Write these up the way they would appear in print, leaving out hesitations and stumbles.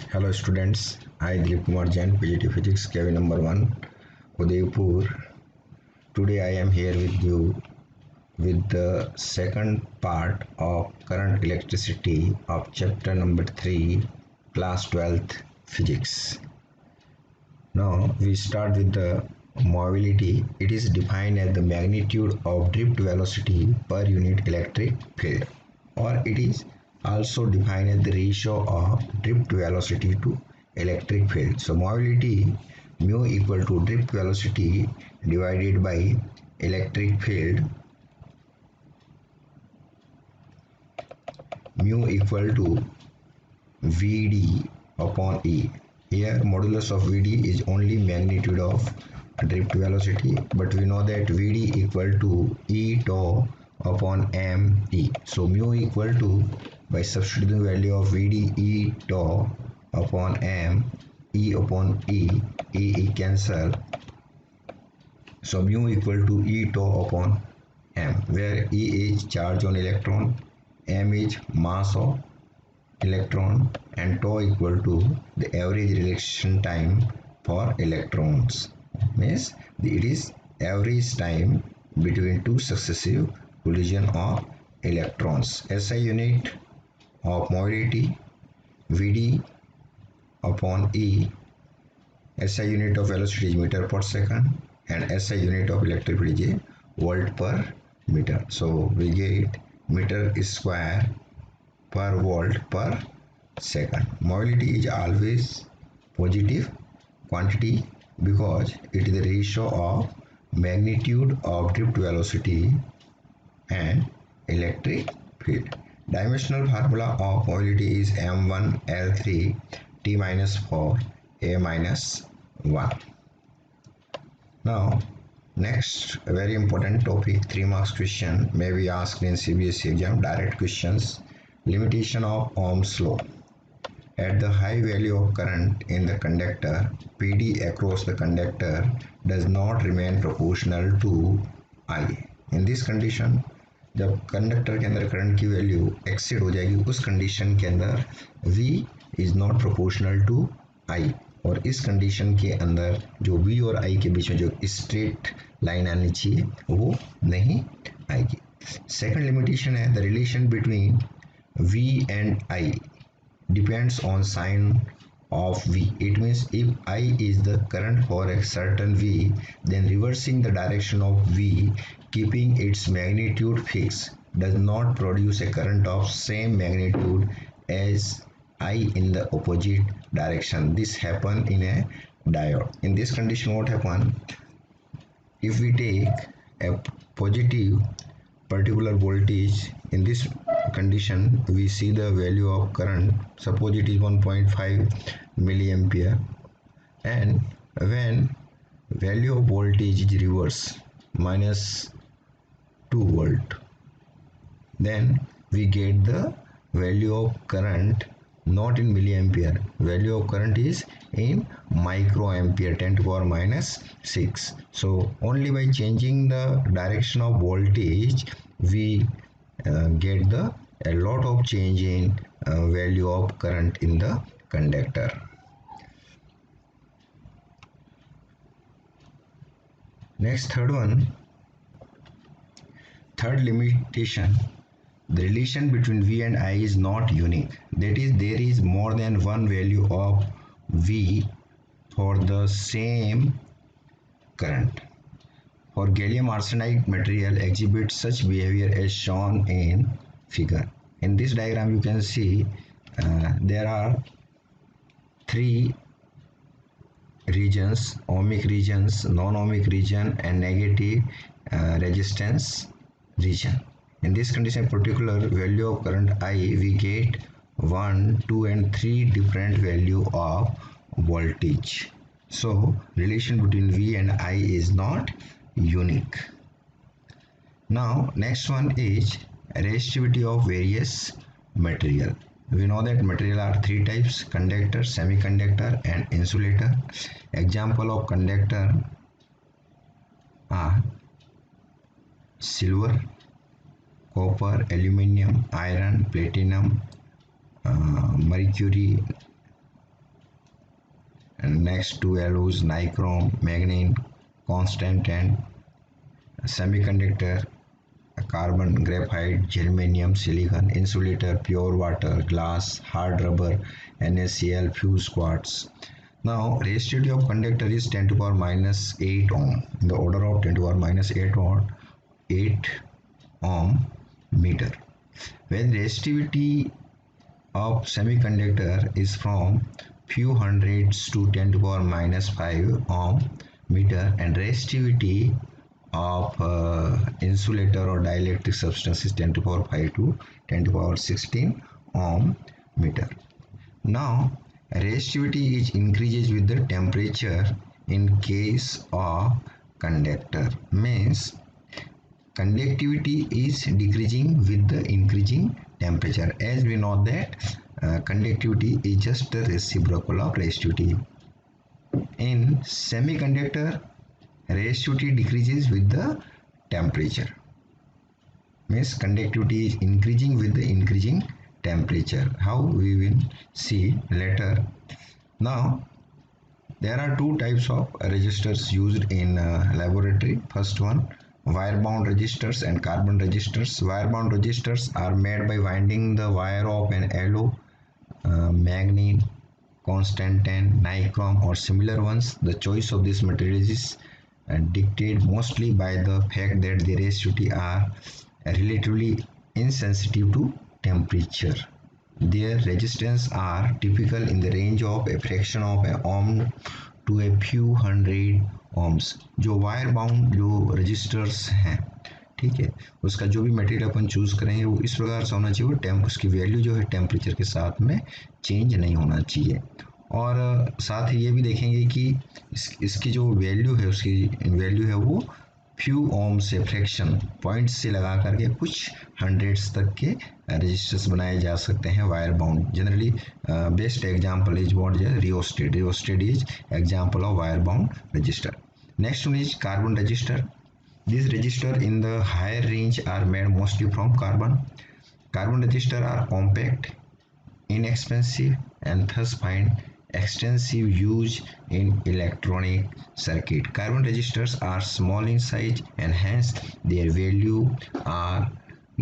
Hello students, I Dilip Kumar Jain, PGT Physics, KV number 1, Udaipur. Today I am here with you with the second part of current electricity of chapter number 3, class 12th physics. Now we start with the mobility. It is defined as the magnitude of drift velocity per unit electric field, or it is also defined as the ratio of drift velocity to electric field. So mobility mu equal to drift velocity divided by electric field, mu equal to Vd upon E. Here modulus of Vd is only magnitude of drift velocity, but we know that Vd equal to E tau upon me. So mu equal to, by substituting value of Vd, E tau upon m, E upon E cancel. So mu equal to E tau upon m, where E is charge on electron, m is mass of electron, and tau equal to the average relaxation time for electrons. Means it is average time between two successive collision of electrons. SI unit of mobility Vd upon E. SI unit of velocity is meter per second, and SI unit of electric field is volt per meter. So we get meter square per volt per second. Mobility is always positive quantity because it is the ratio of magnitude of drift velocity and electric field. Dimensional formula of mobility is m1 l3 t minus 4 a minus 1. Now next very important topic, 3 marks question may be asked in CBSE exam, direct questions. Limitation of Ohm's law. At the high value of current in the conductor, PD across the conductor does not remain proportional to I. In this condition, जब conductor के अंदर current की value exceed हो जाएगी, उस condition के अंदर V is not proportional to I, और इस कंडीशन के अंदर जो V और I के बीच में जो स्ट्रेट लाइन आनी चाहिए वो नहीं आएगी. सेकंड लिमिटेशन है the relation between V and I depends on sign of V. It means if I is the current for a certain V, then reversing the direction of V, keeping its magnitude fixed, does not produce a current of same magnitude as I in the opposite direction. This happen in a diode. In this condition, what happen? If we take a positive particular voltage, in this condition we see the value of current, suppose it is 1.5 milliampere, and when value of voltage is reverse minus 2 volt, then we get the value of current not in milliampere, value of current is in microampere, 10 to power minus 6. So only by changing the direction of voltage we get the a lot of change in value of current in the conductor. Next, third limitation, the relation between V and I is not unique. That is, there is more than one value of V for the same current. For gallium arsenide material exhibits such behavior as shown in figure. In this diagram you can see there are 3 regions: ohmic regions, non-ohmic region, and negative resistance region. In this condition, particular value of current I, we get 1, 2 and 3 different value of voltage. So relation between V and I is not unique. Now next one is resistivity of various material. We know that material are 3 types: conductor, semiconductor and insulator. Example of conductor are silver, copper, aluminium, iron, platinum, mercury, and next two alloys, nichrome, manganese, constant, and semiconductor, carbon, graphite, germanium, silicon, insulator, pure water, glass, hard rubber, NaCl, fused quartz. Now, resistivity of conductor is 10 to the power minus 8 ohm, in the order of 10 to the power minus 8 ohm meter. When resistivity of semiconductor is from few hundreds to 10 to the power minus 5 ohm meter, and resistivity of insulator or dielectric substance is 10 to the power 5 to 10 to the power 16 ohm meter. Now, resistivity is increases with the temperature in case of conductor, means conductivity is decreasing with the increasing temperature. As we know that conductivity is just the reciprocal of resistivity. In semiconductor, resistivity decreases with the temperature, means conductivity is increasing with the increasing temperature. How we will see later. Now, there are two types of resistors used in laboratory. First one, wire bound resistors and carbon resistors. Wire bound resistors are made by winding the wire of an alloy, manganese, constant, nichrome or similar ones. The choice of this material is dictated mostly by the fact that the resistivity are relatively insensitive to temperature. Their resistance are typical in the range of a fraction of an ohm to a few hundred ohms. जो wire bound जो registers हैं, ठीक है, उसका जो भी material अपन choose करेंगे वो इस प्रकार से होना चाहिए, वो उसकी वैल्यू जो है टेम्परेचर के साथ में चेंज नहीं होना चाहिए। और साथ ही ये भी देखेंगे कि इसकी जो वैल्यू है, उसकी वैल्यू है वो फ्यू ओम से फ्रैक्शन पॉइंट से लगा करके कुछ हंड्रेड्स तक के रजिस्टर्स बनाए जा सकते हैं wire bound. Generally best example is what is rheostat. Rheostat is example of wire bound register. Next one is carbon register. These resistors in the higher range are made mostly from carbon. Carbon resistors are compact, inexpensive, and thus find extensive use in electronic circuit. Carbon resistors are small in size and hence their value are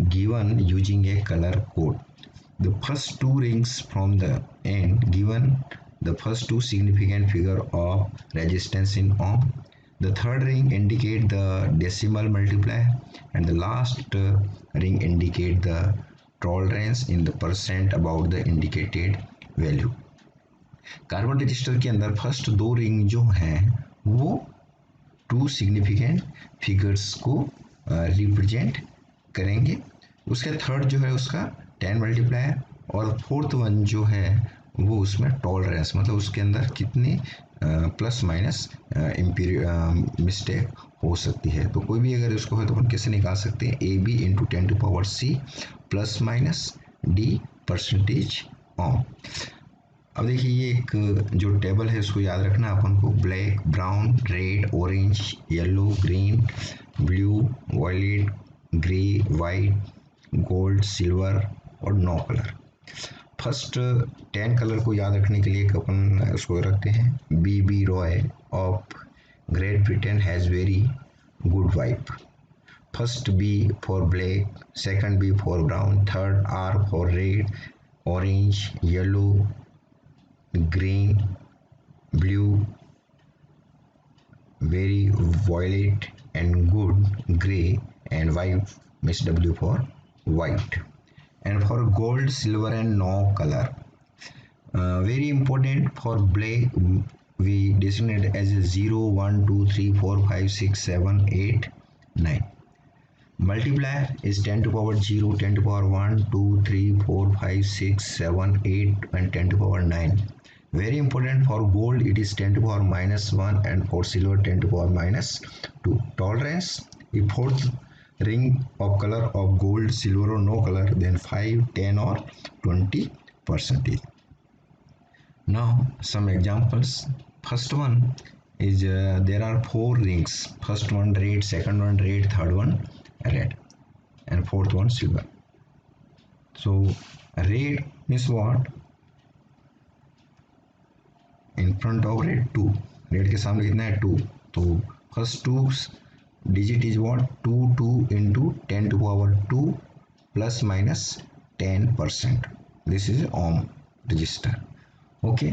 given using a color code. The first two rings from the end given the first two significant figure of resistance in ohm. The third ring indicate the decimal multiplier and the last ring indicate the tolerance in the percent about the indicated value. Carbon register के अंदर first दो ring जो हैं वो to significant figures को represent करेंगे। उसके third जो है उसका 10 मल्टीप्लायर और फोर्थ वन जो है वो उसमें टॉलरेंस, मतलब उसके अंदर कितनी प्लस माइनस मिस्टेक हो सकती है। तो कोई भी अगर इसको है तो हम कैसे निकाल सकते हैं, A B into 10 to power C plus minus D percentage on. अब देखिए ये एक जो टेबल है उसको याद रखना अपन को, black, brown, red, orange, yellow, green, blue, violet, grey, white, gold, silver और नो कलर। फर्स्ट 10 कलर को याद रखने के लिए अपन उसको रखते हैं, B Roy of Great Britain has very good vibe. First B for black, second B for brown, third R for red, orange, yellow, green, blue, very violet and good, gray, and white, Miss W for white. And for gold, silver and no color. Very important for black, we designate as a 0, 1, 2, 3, 4, 5, 6, 7, 8, 9. Multiplier is 10 to power 0, 10 to power 1, 2, 3, 4, 5, 6, 7, 8 and 10 to power 9. Very important for gold, it is 10 to power minus 1 and for silver 10 to power minus 2. Tolerance, if fourth ring of color of gold, silver or no color, then 5, 10 or 20%. Now some examples. First one is there are 4 rings. First one red, second one red, third one red and fourth one silver. So red means what? In in front of red 2, red के सामने कितना है 2, तो first 2 digit is what 2 into 10 to power 2 plus minus 10%. This is ohm register. Okay,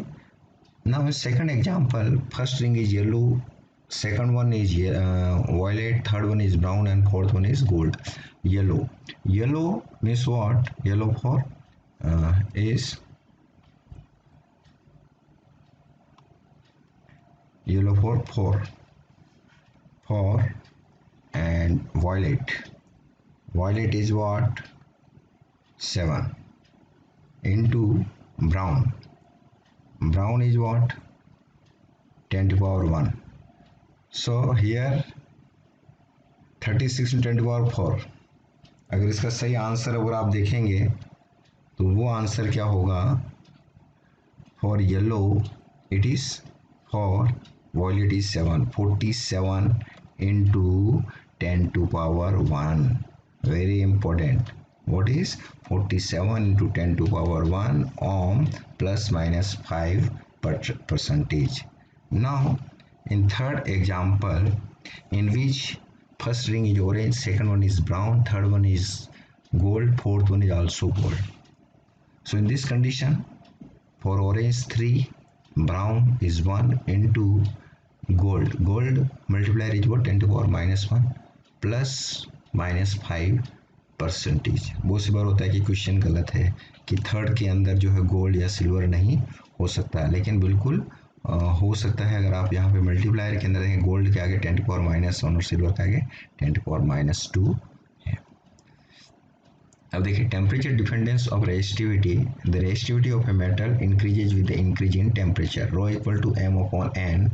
now second example, first ring is yellow, second one is violet, third one is brown, and fourth one is gold. Yellow means what? Yellow for is yellow for 4 and violet is what 7 into brown is what 10 to power 1. So here 36 into 10 to power 4. अगर इसका सही answer अगर आप देखेंगे तो वो answer क्या होगा, for yellow it is 4, violet is 7, 47 into 10 to power 1. Very important. What is 47 into 10 to power 1 ohm plus minus 5%. Now in third example, in which first ring is orange, second one is brown, third one is gold, fourth one is also gold. So in this condition, for orange 3, brown is 1 into gold multiplier is what 10 to power minus 1 plus minus 5%. बहुत सी बार होता है कि question गलत है कि third के अंदर जो है गोल्ड या सिल्वर नहीं हो सकता, लेकिन बिल्कुल हो सकता है। अगर आप यहाँ पे मल्टीप्लायर के अंदर देखें, गोल्ड के आगे 10 to power minus 1 और सिल्वर के आगे 10 to power minus 2 है। अब देखिए temperature dependence of resistivity, the resistivity of a metal increases with the increase in temperature, rho equal to m upon n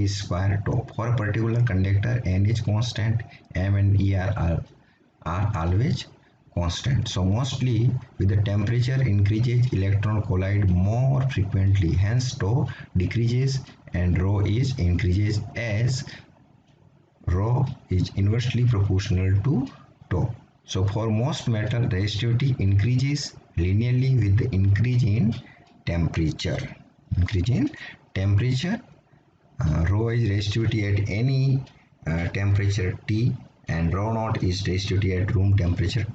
is square top. For a particular conductor n is constant, m and e are always constant. So mostly with the temperature increases, electron collide more frequently, hence tau decreases and rho is increases as rho is inversely proportional to tau. So for most metal, resistivity increases linearly with the increase in temperature. Rho is resistivity at any temperature T, and rho naught is resistivity at room temperature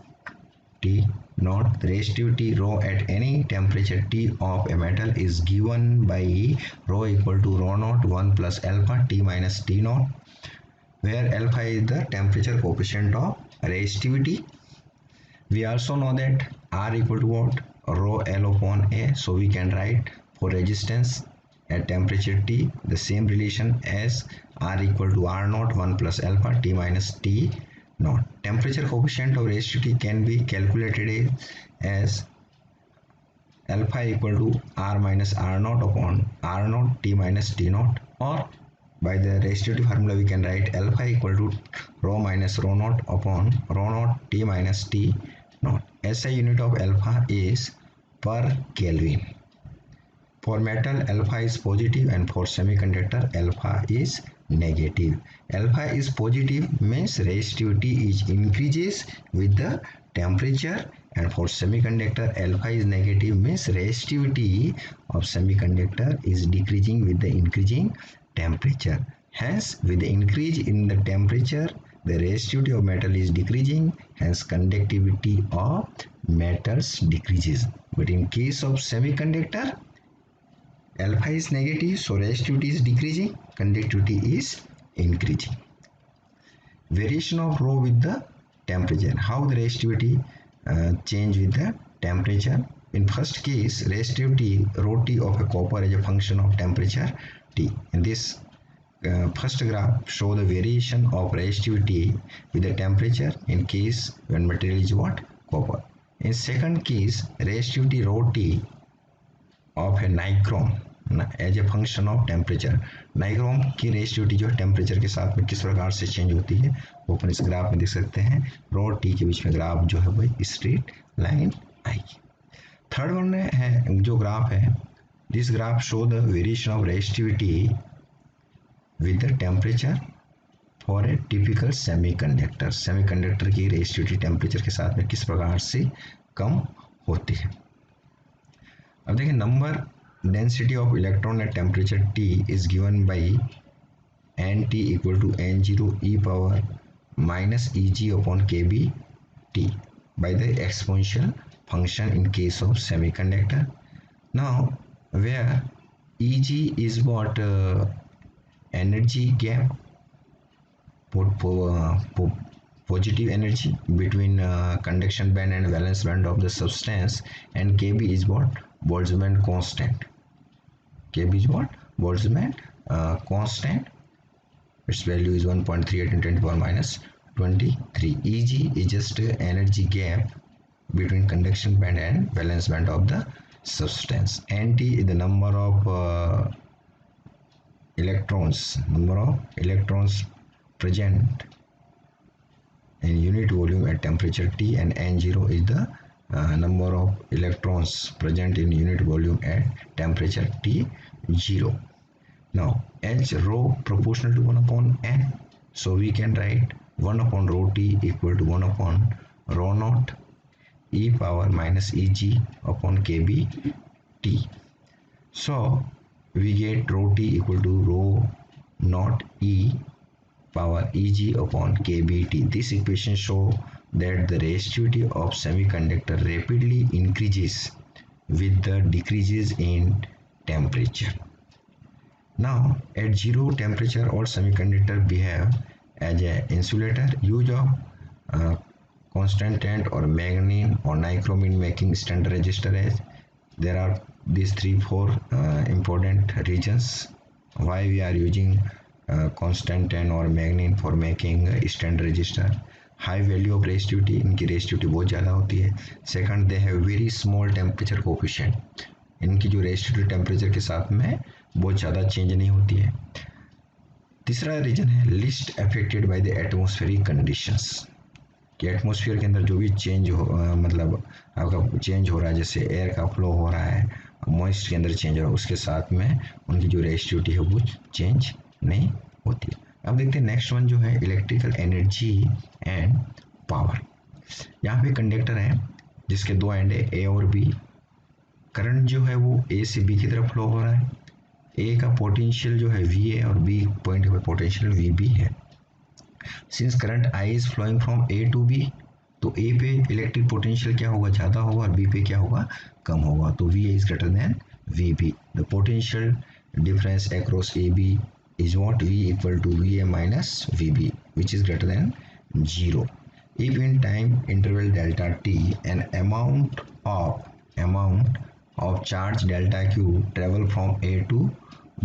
T naught. The resistivity rho at any temperature T of a metal is given by rho equal to rho naught 1 plus alpha T minus T naught, where alpha is the temperature coefficient of resistivity. We also know that R equal to what? Rho L upon A. So we can write for resistance at temperature T the same relation as R equal to R naught 1 plus alpha T minus T naught. Temperature coefficient of resistivity can be calculated as alpha equal to R minus R naught upon R naught T minus T naught, or by the resistivity formula we can write alpha equal to rho minus rho naught upon rho naught T minus T naught. SI unit of alpha is per Kelvin. For metal alpha is positive and for semiconductor alpha is negative. Alpha is positive means resistivity is increases with the temperature, and for semiconductor alpha is negative means resistivity of semiconductor is decreasing with the increasing temperature. Hence with the increase in the temperature the resistivity of metal is decreasing, hence conductivity of metals decreases. But in case of semiconductor alpha is negative, so resistivity is decreasing, conductivity is increasing. Variation of rho with the temperature. How the resistivity change with the temperature? In first case, resistivity rho T of a copper is a function of temperature T. In this first graph show the variation of resistivity with the temperature in case when material is what? Copper. In second case, resistivity rho T of a nichrome as a function of temperature. Nichrome की resistivity जो है temperature के साथ में किस प्रकार से change होती है वो अपन इस ग्राफ में देख सकते हैं. रो टी के बीच में ग्राफ जो है वो स्ट्रेट लाइन आएगी. थर्ड वन है जो ग्राफ है, this graph show the variation of resistivity with the temperature for a typical semiconductor. Semiconductor की रेजिस्टिविटी टेम्परेचर के साथ में किस प्रकार से कम होती है. अब देखिए number density of electron at temperature T is given by Nt equal to n0 e power minus Eg upon kB T by the exponential function in case of semiconductor. Now, where Eg is what energy gap, positive energy between conduction band and valence band of the substance, and Kb is what Boltzmann constant. Kb is what Boltzmann constant. Its value is 1.38 in 10 to the power minus 23. Eg is just energy gap between conduction band and valence band of the substance. Nt is the number of electrons present in unit volume at temperature T, and n0 is the number of electrons present in unit volume at temperature T0. Now H rho proportional to 1 upon n, so we can write 1 upon rho T equal to 1 upon rho naught e power minus Eg upon kB T. So we get rho T equal to rho naught e power Eg upon kB T. This equation shows that the resistivity of semiconductor rapidly increases with the decreases in temperature. Now at zero temperature, all semiconductor behave as an insulator. Use of constant or manganese or nichromine making standard resistor as there are these 3-4 important reasons why we are using constant or manganese for making standard resistor. High value of resistivity, इनकी resistivity बहुत ज़्यादा होती है. Second, they have very small temperature coefficient, इनकी जो resistivity temperature के साथ में बहुत ज़्यादा चेंज नहीं होती है. तीसरा रीजन है list affected by the atmospheric conditions, कि एटमॉस्फेयर के अंदर जो भी चेंज हो मतलब आपका चेंज हो रहा है, जैसे एयर का फ्लो हो रहा है, मॉइस्ट के अंदर चेंज हो रहा है, उसके साथ में उनकी जो रेजिस्टिविटी है वो चेंज नहीं होती है. अब देखते हैं नेक्स्ट वन जो है इलेक्ट्रिकल एनर्जी एंड पावर. यहाँ पे कंडक्टर है जिसके दो एंड है ए और बी. करंट जो है वो ए से बी की तरफ फ्लो हो रहा है. ए का पोटेंशियल जो है वी है और बी पॉइंट का पोटेंशियल वी बी है. Since current I is flowing from A to B, तो ए पे इलेक्ट्रिक पोटेंशियल क्या होगा, ज़्यादा होगा, और बी पे क्या होगा, कम होगा. तो V is greater than V B. The potential difference across AB is what V equal to VA minus VB, which is greater than 0. If in time interval delta t an amount of charge delta Q travel from A to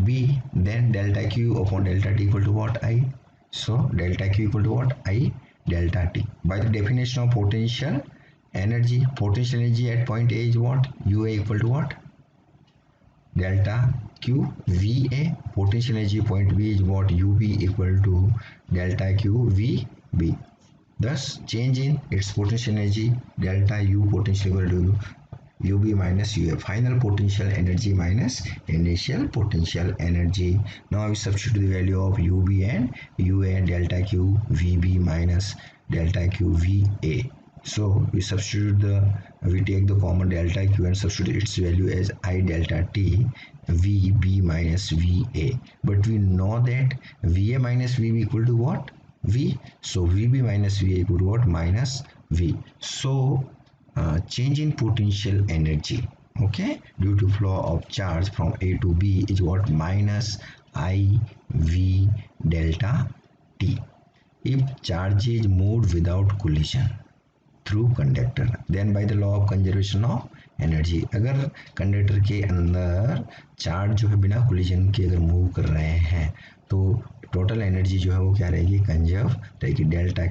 B, then delta Q upon delta T equal to what, I. So delta Q equal to what, I delta T. By the definition of potential energy at point A is what, UA equal to what, delta Q VA. Potential energy point B is what, UB equal to delta Q VB. Thus change in its potential energy delta U potential equal to UB minus UA. Final potential energy minus initial potential energy. Now we substitute the value of UB and UA and delta Q VB minus delta Q VA. So we take the common delta Q and substitute its value as I delta T VB minus VA. But we know that VA minus VB equal to what, V. So VB minus VA equal to what, minus V. So change in potential energy, okay, due to flow of charge from A to B is what, minus I V delta T. If charge is moved without collision through conductor, then by the law of conservation of energy. अगर conductor के अंदर charge जो है बिना collision के अगर move कर रहे हैं तो टोटल एनर्जी जो है वो क्या रहेगी, कंजर्व रहेगी. Delta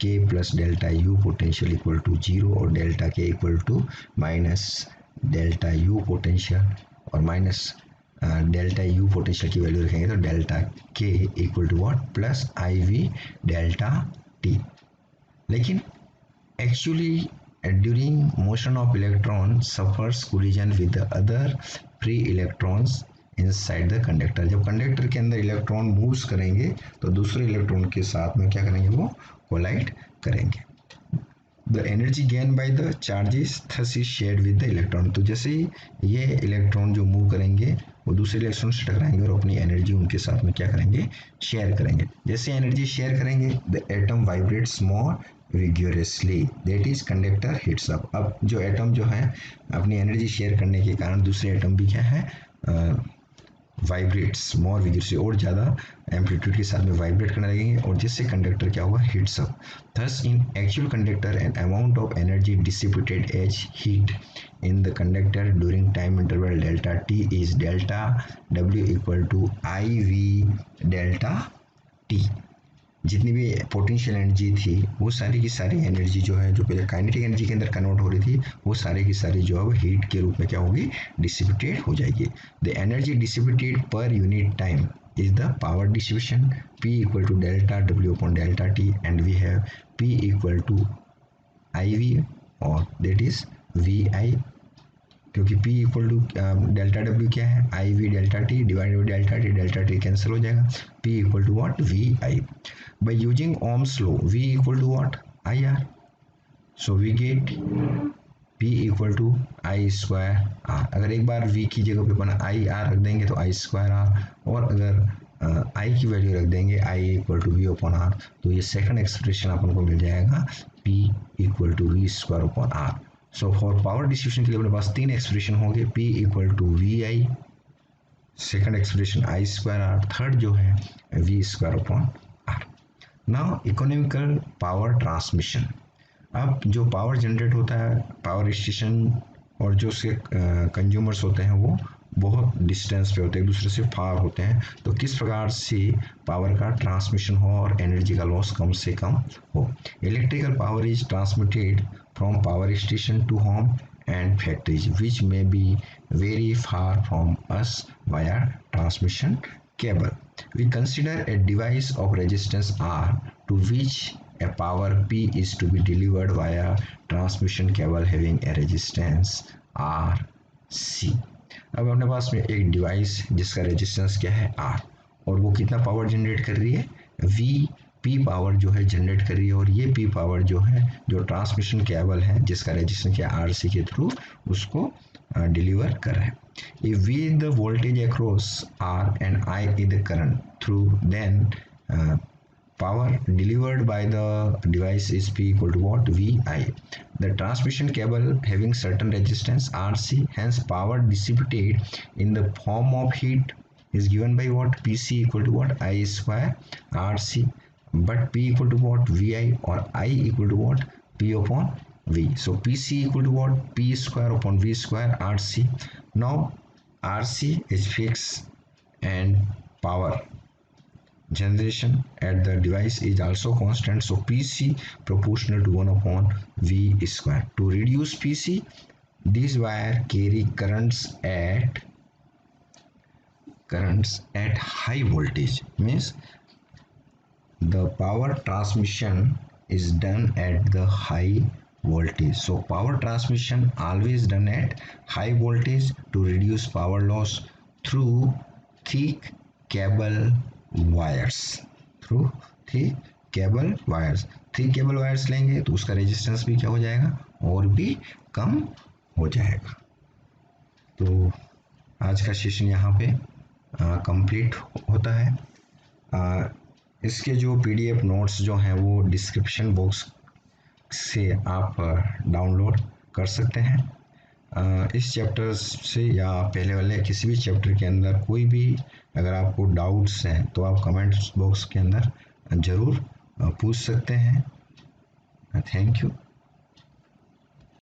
K plus delta U potential equal to 0 और delta K equal to minus delta U potential और माइनस डेल्टा यू पोटेंशियल की वैल्यू रखेंगे तो delta K equal to what, plus I V delta T. लेकिन actually during motion of electron suffers collision with the other free electrons inside the conductor. जब conductor के अंदर electron moves करेंगे तो दूसरे इलेक्ट्रॉन के साथ में क्या करेंगे, वो कोलाइड करेंगे. The energy gain by the charges thus is shared with the electron. तो जैसे ही ये इलेक्ट्रॉन जो मूव करेंगे वो दूसरे इलेक्ट्रॉन से टकराएंगे और अपनी एनर्जी उनके साथ में क्या करेंगे, शेयर करेंगे। जैसे एनर्जी शेयर करेंगे the atom vibrates more vigorously, that is conductor hits up. अब जो एटम जो है अपनी एनर्जी शेयर करने के कारण दूसरे एटम भी क्या है, वाइब्रेट्स मोर विग्योरसली, और ज़्यादा एम्पलीट्यूड के साथ में वाइब्रेट करने लगेंगे और जिससे कंडक्टर क्या हुआ, heats up. Thus in actual conductor an amount of energy dissipated as heat in the conductor during time interval delta t is delta w equal to IV delta t। जितनी भी potential energy थी वो सारी की सारी energy जो है, जो पहले काइनेटिक एनर्जी के अंदर कन्वर्ट हो रही थी, वो सारी की सारी जो अब हीट के रूप में क्या होगी, डिसिपेटेड हो जाएगी। The energy dissipated per unit time is the power distribution P equal to delta W upon delta T, and we have P equal to IV or that is VI, क्योंकि P equal to delta W क्या है, I V delta T divided by delta T cancel हो जाएगा, P equal to what, V I. By using Ohm's law V equal to what, I R, so we get P equal to I square R. अगर एक बार V की जगह पे अपन I R रख देंगे तो आई स्क्वायर आर, और अगर आई की वैल्यू रख देंगे I equal to V upon R, तो ये सेकंड एक्सप्रेशन अपन को मिल जाएगा P equal to V square upon R. So for power distribution के लिए अपने पास तीन एक्सप्रेशन होंगे, P equal to V I, second expression I square R, third जो है V square upon R. Now economical power transmission. अब जो पावर जनरेट होता है पावर स्टेशन और जो उसके कंज्यूमर्स होते हैं वो बहुत डिस्टेंस पे होते हैं, एक दूसरे से फार होते हैं, तो किस प्रकार से पावर का ट्रांसमिशन हो और एनर्जी का लॉस कम से कम हो। Electrical power is transmitted from power station to home and factories which may be very far from us via transmission cable. We consider a device of resistance R to which a power P is to be delivered via transmission cable having a resistance RC. अब अपने पास में एक device जिसका resistance क्या है R, और वो कितना पावर जनरेट कर रही है, V P पावर जो है जनरेट कर रही है, और ये P पावर जो है जो ट्रांसमिशन केबल है जिसका रेजिस्टेंस क्या है RC के थ्रू उसको डिलीवर कर रहा है। If V is the voltage across R and I is the current through, then power delivered by the device is P equal to what, VI. The transmission cable having certain resistance RC, hence power dissipated in the form of heat is given by what, PC equal to what, I square RC, but P equal to what, VI, or I equal to what, P upon V. So PC equal to what, P square upon V square RC. Now RC is fixed and power generation at the device is also constant, so PC proportional to 1 upon V square. To reduce PC, this wire carry currents at high voltage, means the power transmission is done at the high voltage. So power transmission always done at high voltage to reduce power loss through thick cable wires, through thick cable wires। Thick cable wires लेंगे तो उसका resistance भी क्या हो जाएगा, और भी कम हो जाएगा। तो आज का सेशन यहाँ पे कंप्लीट होता है। इसके जो PDF नोट्स जो हैं वो डिस्क्रिप्शन बॉक्स से आप डाउनलोड कर सकते हैं। इस चैप्टर से या पहले वाले किसी भी चैप्टर के अंदर कोई भी अगर आपको डाउट्स हैं तो आप कमेंट्स बॉक्स के अंदर ज़रूर पूछ सकते हैं। Thank you.